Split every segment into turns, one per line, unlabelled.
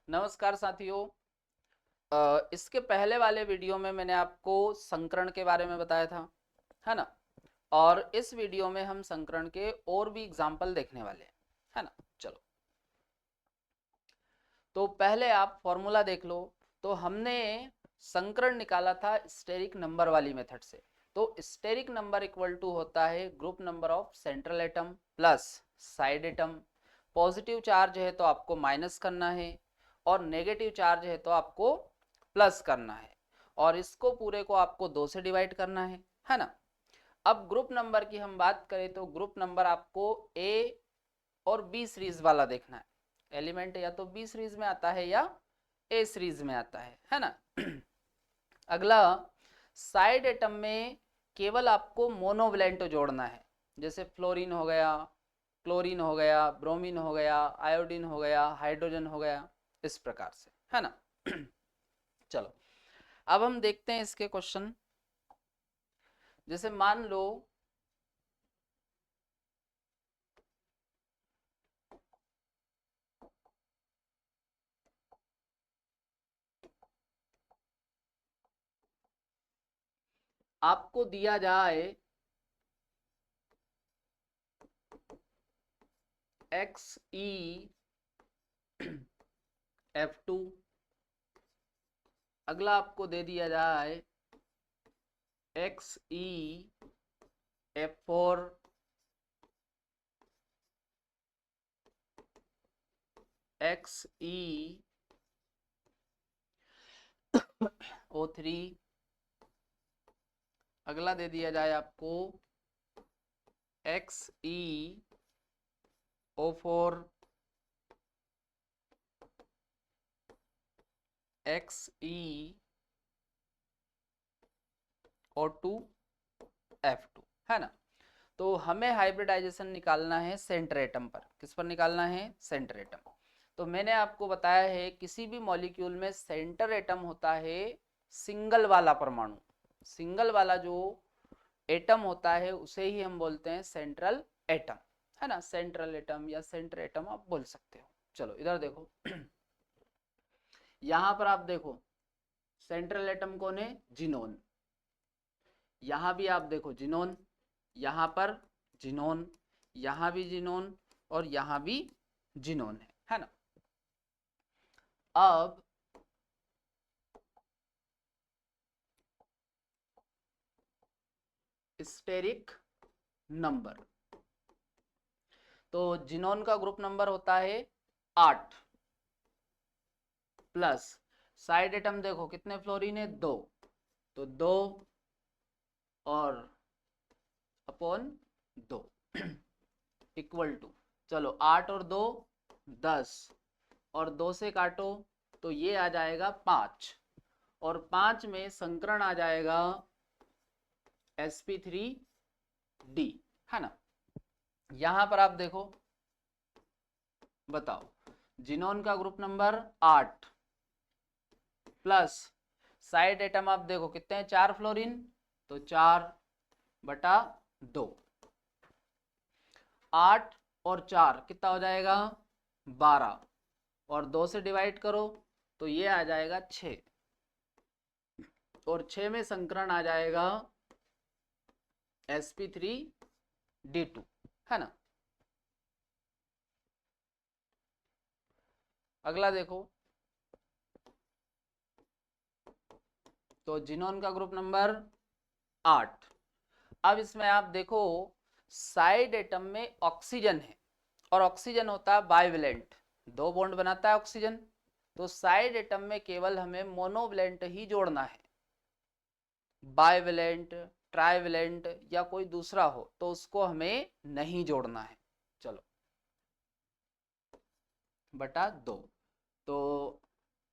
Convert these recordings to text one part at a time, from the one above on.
नमस्कार साथियों। इसके पहले वाले वीडियो में मैंने आपको संकरण के बारे में बताया था, है ना। और इस वीडियो में हम संकरण के और भी एग्जाम्पल देखने वाले हैं, है ना। चलो, तो पहले आप फॉर्मूला देख लो। तो हमने संकरण निकाला था स्टेरिक नंबर वाली मेथड से। तो स्टेरिक नंबर इक्वल टू होता है group number of central atom plus side atom. Positive charge है तो आपको माइनस करना है, और नेगेटिव चार्ज है तो आपको प्लस करना है, और इसको पूरे को आपको 2 से डिवाइड करना है ना। अब ग्रुप नंबर की हम बात करें तो ग्रुप नंबर आपको ए और बी सीरीज वाला देखना है। एलिमेंट या तो बी सीरीज में आता है या ए सीरीज में आता है ना। अगला, साइड एटम में केवल आपको मोनोवैलेंट जोड़ना है। जैसे फ्लोरीन हो गया, क्लोरीन हो गया, ब्रोमीन हो गया, आयोडीन हो गया, हाइड्रोजन हो गया, इस प्रकार से, है ना। चलो, अब हम देखते हैं इसके क्वेश्चन। जैसे मान लो आपको दिया जाए XeF2, अगला आपको दे दिया जाए XeF4, XeO3, अगला दे दिया जाए आपको XeO4, XeO2F2, है ना। तो हमें हाइब्रिडाइजेशन निकालना है सेंटर एटम पर। किस पर निकालना है? Centre atom. तो मैंने आपको बताया है किसी भी मॉलिक्यूल में सेंटर एटम होता है सिंगल वाला परमाणु। सिंगल वाला जो एटम होता है उसे ही हम बोलते हैं सेंट्रल एटम, है ना। सेंट्रल एटम या सेंटर एटम आप बोल सकते हो। चलो इधर देखो। यहां पर आप देखो सेंट्रल एटम कौन है? जिनोन। यहां भी आप देखो जिनोन, यहां पर जिनोन, यहां भी जिनोन, और यहां भी जिनोन है ना। अब स्टेरिक नंबर, तो जिनोन का ग्रुप नंबर होता है 8 प्लस साइड एटम देखो कितने फ्लोरीन है? 2, तो 2 और अपॉन 2 इक्वल टू, चलो 8 और 2 10, और 2 से काटो तो ये आ जाएगा 5, और 5 में संकरण आ जाएगा sp3d, है ना। यहां पर आप देखो, बताओ, जिनोन का group number 8 plus side atom आप देखो कितने हैं? 4 फ्लोरीन, तो 4/2, 8 और 4 कितना हो जाएगा? 12, और 2 से डिवाइड करो तो ये आ जाएगा 6, और 6 में संकरण आ जाएगा sp3d2, है ना। अगला देखो, तो जिनोन का ग्रुप नंबर 8। अब इसमें आप देखो साइड एटम में ऑक्सीजन है, और ऑक्सीजन होता है बाइवेलेंट, 2 बॉन्ड बनाता है ऑक्सीजन। तो साइड एटम में केवल हमें मोनोवैलेंट ही जोड़ना है। बाइवेलेंट, ट्राइवेलेंट या कोई दूसरा हो तो उसको हमें नहीं जोड़ना है। चलो, बटा 2, तो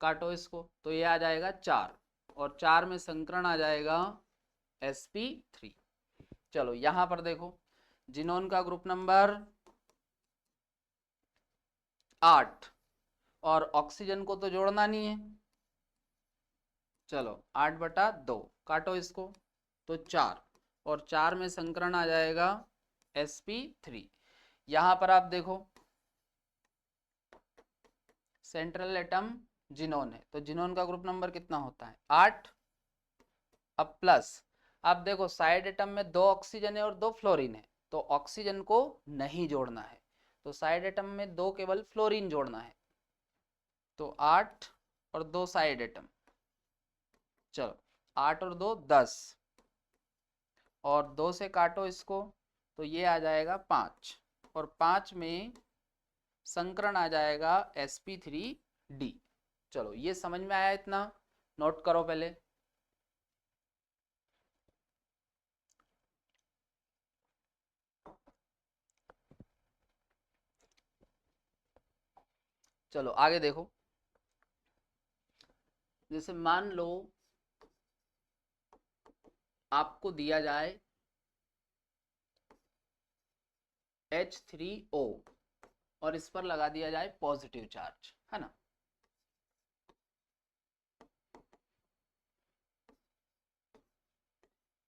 काटो इसको तो ये आ जाएगा 4, और 4 में संकरण आ जाएगा sp3। चलो यहां पर देखो, जिनोन का ग्रुप नंबर 8, और ऑक्सीजन को तो जोड़ना नहीं है। चलो 8/2, काटो इसको तो 4, और 4 में संकरण आ जाएगा sp3। यहां पर आप देखो सेंट्रल एटम जिनोन है, तो जिनोन का ग्रुप नंबर कितना होता है 8। अब प्लस, अब देखो साइड एटम में 2 ऑक्सीजन है और 2 फ्लोरीन है, तो ऑक्सीजन को नहीं जोड़ना है, तो साइड एटम में 2 केवल फ्लोरीन जोड़ना है, तो 8 और 2 साइड एटम, चलो 8 और 2 10, और 2 से काटो इसको तो ये आ जाएगा 5, और 5 में संकरण आ जाएगा sp3d। चलो ये समझ में आया, इतना नोट करो पहले। चलो आगे देखो, जैसे मान लो आपको दिया जाए H3O और इस पर लगा दिया जाए पॉजिटिव चार्ज, है ना।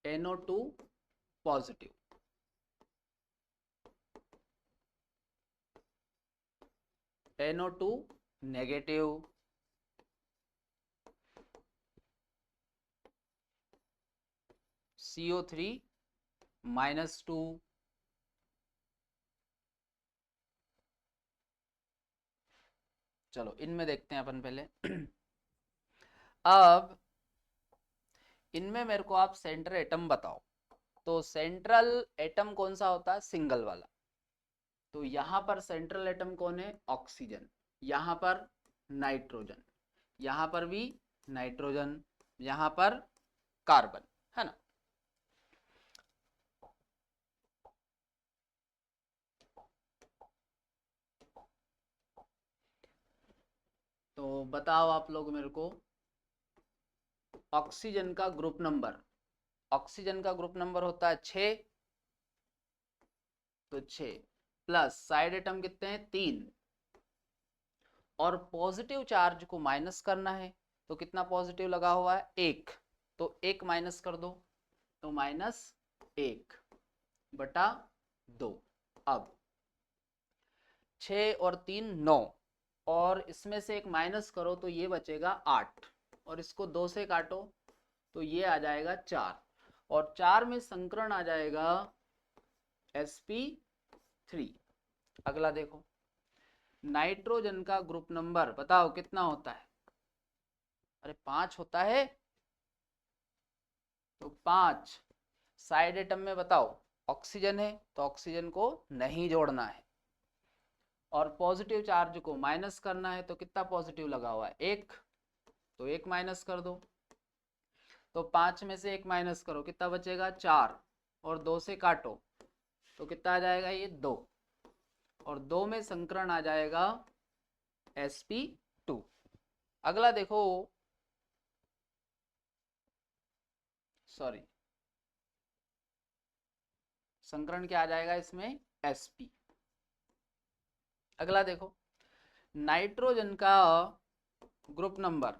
NO2 positive, NO2 negative, CO3 -2, चलो इनमें देखते हैं अपन पहले। अब इनमें मेरे को आप सेंट्रल एटम बताओ, तो सेंट्रल एटम कौन सा होता है, सिंगल वाला, तो यहां पर सेंट्रल एटम कौन है, ऑक्सीजन, यहां पर नाइट्रोजन, यहां पर भी नाइट्रोजन, यहां पर कार्बन, है ना। तो बताओ आप लोग मेरे को, ऑक्सीजन का ग्रुप नंबर, ऑक्सीजन का ग्रुप नंबर होता है 6, तो 6 प्लस साइड एटम कितने हैं 3, और पॉजिटिव चार्ज को माइनस करना है, तो कितना पॉजिटिव लगा हुआ है 1, तो 1 माइनस कर दो, तो -1/2। अब 6 और 3 9, और इसमें से एक माइनस करो तो ये बचेगा 8, और इसको 2 से काटो तो ये आ जाएगा 4, और 4 में संकरण आ जाएगा sp3। अगला देखो, नाइट्रोजन का ग्रुप नंबर बताओ कितना होता है, अरे 5 होता है, तो 5 साइड एटम में बताओ, ऑक्सीजन है तो ऑक्सीजन को नहीं जोड़ना है, और पॉजिटिव चार्ज को माइनस करना है, तो कितना पॉजिटिव लगा हुआ है 1, तो 1 माइनस कर दो, तो 5 में से 1 माइनस करो कितना बचेगा 4, और 2 से काटो तो कितना आ जाएगा ये 2, और 2 में संकरण आ जाएगा sp2। अगला देखो, सॉरी संकरण क्या आ जाएगा इसमें sp। अगला देखो, नाइट्रोजन का ग्रुप नंबर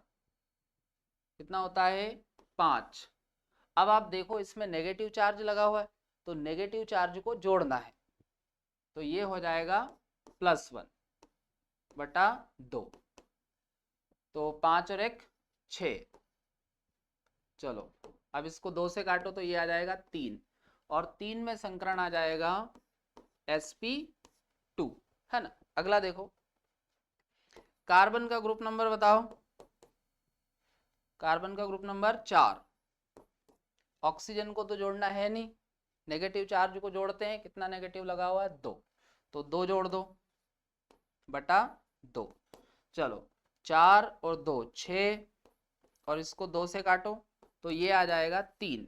कितना होता है 5। अब आप देखो इसमें नेगेटिव चार्ज लगा हुआ है, तो नेगेटिव चार्ज को जोड़ना है, तो ये हो जाएगा +1/2, तो 5 और 1 6, चलो अब इसको 2 से काटो तो ये आ जाएगा 3, और 3 में संकरण आ जाएगा sp2, है ना। अगला देखो, कार्बन का ग्रुप नंबर बताओ, कार्बन का ग्रुप नंबर 4, ऑक्सीजन को तो जोड़ना है नहीं, नेगेटिव चार्ज को जोड़ते हैं, कितना नेगेटिव लगा हुआ है 2, तो 2 जोड़ दो बटा 2, चलो 4 और 2 6, और इसको 2 से काटो तो ये आ जाएगा 3,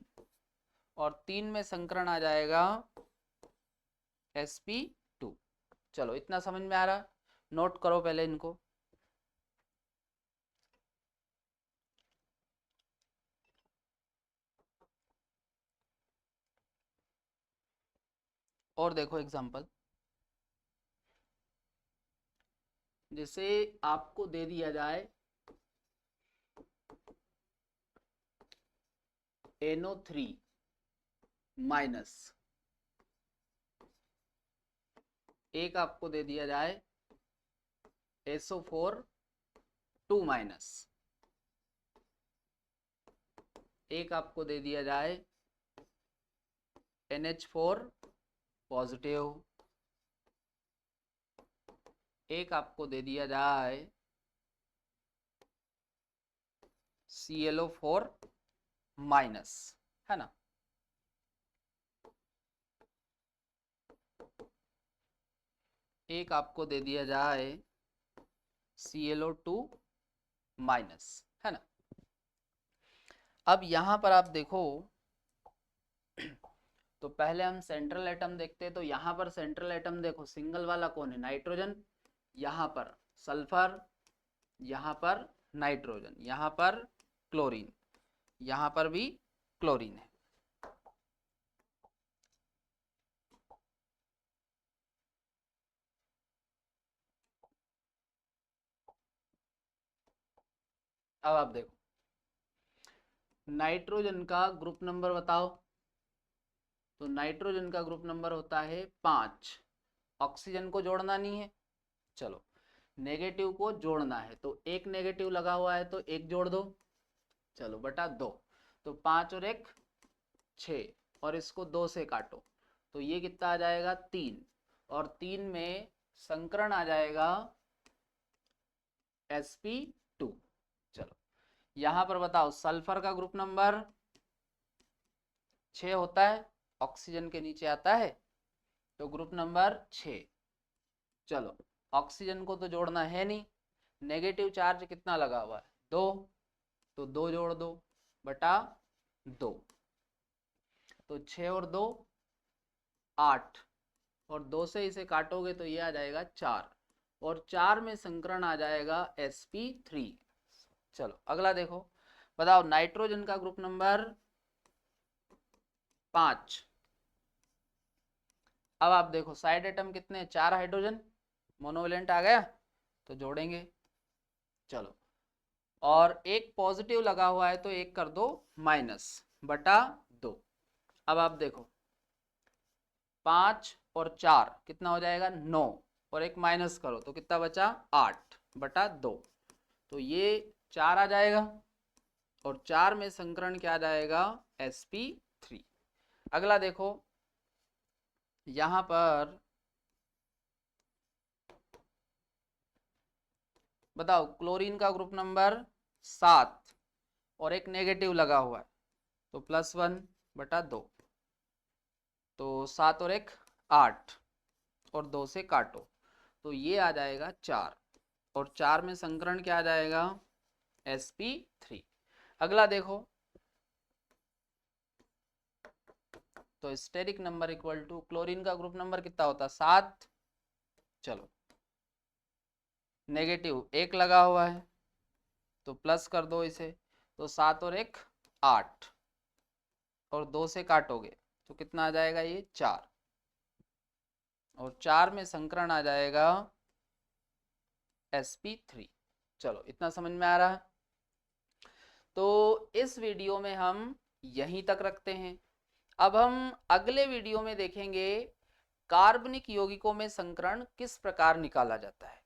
और 3 में संकरण आ जाएगा sp2। चलो इतना समझ में आ रहा, नोट करो पहले इनको। और देखो एग्जांपल, जैसे आपको दे दिया जाए NO3 माइनस, एक आपको दे दिया जाए SO4 2 माइनस, एक आपको दे दिया जाए NH4 पॉजिटिव, एक आपको दे दिया जाए ClO4 माइनस, है ना। एक आपको दे दिया जाए ClO2 माइनस, है ना। अब यहां पर आप देखो तो पहले हम सेंट्रल एटम देखते हैं, तो यहां पर सेंट्रल एटम देखो सिंगल वाला कौन है, नाइट्रोजन, यहां पर सल्फर, यहां पर नाइट्रोजन, यहां पर क्लोरीन, यहां पर भी क्लोरीन है। अब आप देखो नाइट्रोजन का ग्रुप नंबर बताओ, तो नाइट्रोजन का ग्रुप नंबर होता है 5। ऑक्सीजन को जोड़ना नहीं है, चलो नेगेटिव को जोड़ना है, तो एक नेगेटिव लगा हुआ है तो एक जोड़ दो, चलो बटा 2, तो 5 और 1 6, और इसको 2 से काटो तो ये कितना आ जाएगा 3, और 3 में संकरण आ जाएगा sp2। चलो यहां पर बताओ सल्फर का ग्रुप नंबर 6 होता है, ऑक्सीजन के नीचे आता है, तो ग्रुप नंबर 6। चलो ऑक्सीजन को तो जोड़ना है नहीं, नेगेटिव चार्ज कितना लगा हुआ है 2, तो 2 जोड़ दो बटा 2, तो 6 और 2 8, और 2 से इसे काटोगे तो ये आ जाएगा 4, और 4 में संकरण आ जाएगा sp3। चलो अगला देखो, बताओ नाइट्रोजन का ग्रुप नंबर 5। अब आप देखो साइड एटम कितने, 4 हाइड्रोजन, मोनोवेलेंट आ गया तो जोड़ेंगे, चलो, और एक पॉजिटिव लगा हुआ है तो एक कर दो माइनस बटा 2। अब आप देखो 5 और 4 कितना हो जाएगा 9, और एक माइनस करो तो कितना बचा 8 बटा 2, तो ये 4 आ जाएगा, और 4 में संकरण क्या आ जाएगा sp3। अगला देखो यहां पर बताओ क्लोरीन का ग्रुप नंबर 7, और एक नेगेटिव लगा हुआ है तो +1 बटा 2, तो 7 और 1 8, और 2 से काटो तो ये आ जाएगा 4, और 4 में संकरण क्या आ जाएगा sp3। अगला देखो तो steric number equal to chlorine का ग्रुप नंबर कितना होता 7, चलो नेगेटिव 1 लगा हुआ है तो प्लस कर दो इसे, तो 7 और 1 8, और 2 से काटोगे तो कितना आ जाएगा ये 4, और 4 में संकरण आ जाएगा sp3। चलो इतना समझ में आ रहा है। तो इस वीडियो में हम यहीं तक रखते हैं। अब हम अगले वीडियो में देखेंगे कार्बनिक यौगिकों में संकरण किस प्रकार निकाला जाता है।